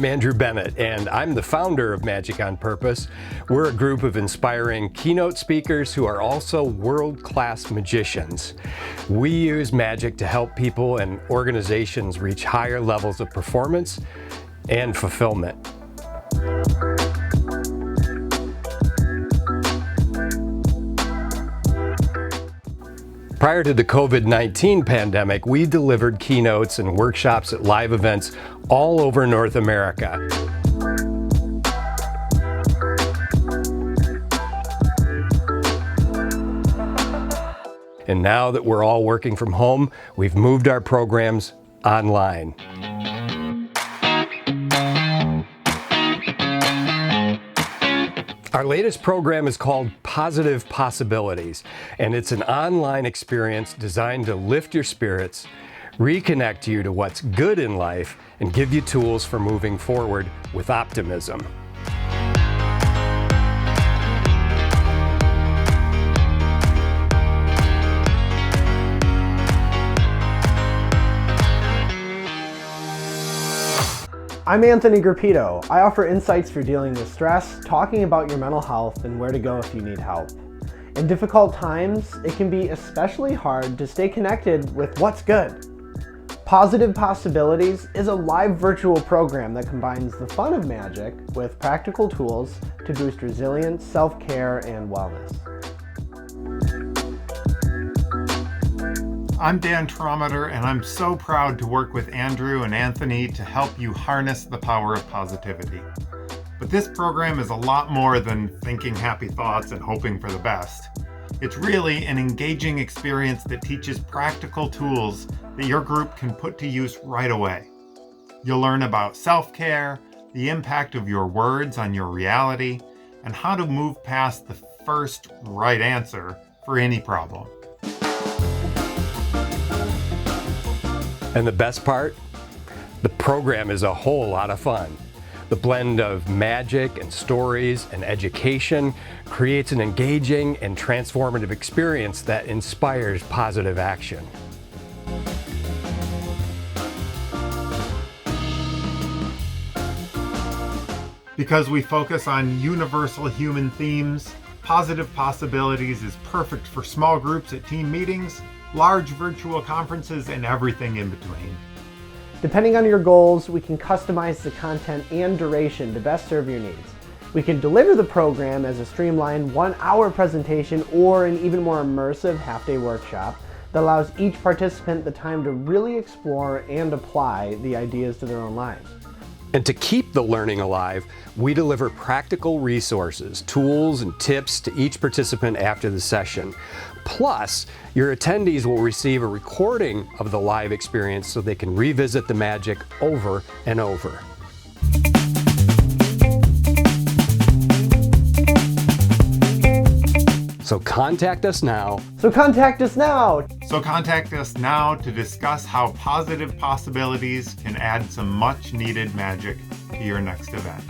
I'm Andrew Bennett, and I'm the founder of Magic on Purpose. We're a group of inspiring keynote speakers who are also world-class magicians. We use magic to help people and organizations reach higher levels of performance and fulfillment. Prior to the COVID-19 pandemic, we delivered keynotes and workshops at live events all over North America. And now that we're all working from home, we've moved our programs online. Our latest program is called Positive Possibilities, and it's an online experience designed to lift your spirits, reconnect you to what's good in life, and give you tools for moving forward with optimism. I'm Anthony Grappito. I offer insights for dealing with stress, talking about your mental health, and where to go if you need help. In difficult times, it can be especially hard to stay connected with what's good. Positive Possibilities is a live virtual program that combines the fun of magic with practical tools to boost resilience, self-care, and wellness. I'm Dan Trometer, and I'm so proud to work with Andrew and Anthony to help you harness the power of positivity. But this program is a lot more than thinking happy thoughts and hoping for the best. It's really an engaging experience that teaches practical tools that your group can put to use right away. You'll learn about self-care, the impact of your words on your reality, and how to move past the first right answer for any problem. And the best part? The program is a whole lot of fun. The blend of magic and stories and education creates an engaging and transformative experience that inspires positive action. Because we focus on universal human themes, Positive Possibilities is perfect for small groups at team meetings, large virtual conferences, and everything in between. Depending on your goals, we can customize the content and duration to best serve your needs. We can deliver the program as a streamlined 1-hour presentation or an even more immersive half-day workshop that allows each participant the time to really explore and apply the ideas to their own lives. And to keep the learning alive, we deliver practical resources, tools, and tips to each participant after the session. Plus, your attendees will receive a recording of the live experience so they can revisit the magic over and over. So contact us now. So contact us now to discuss how Positive Possibilities can add some much needed magic to your next event.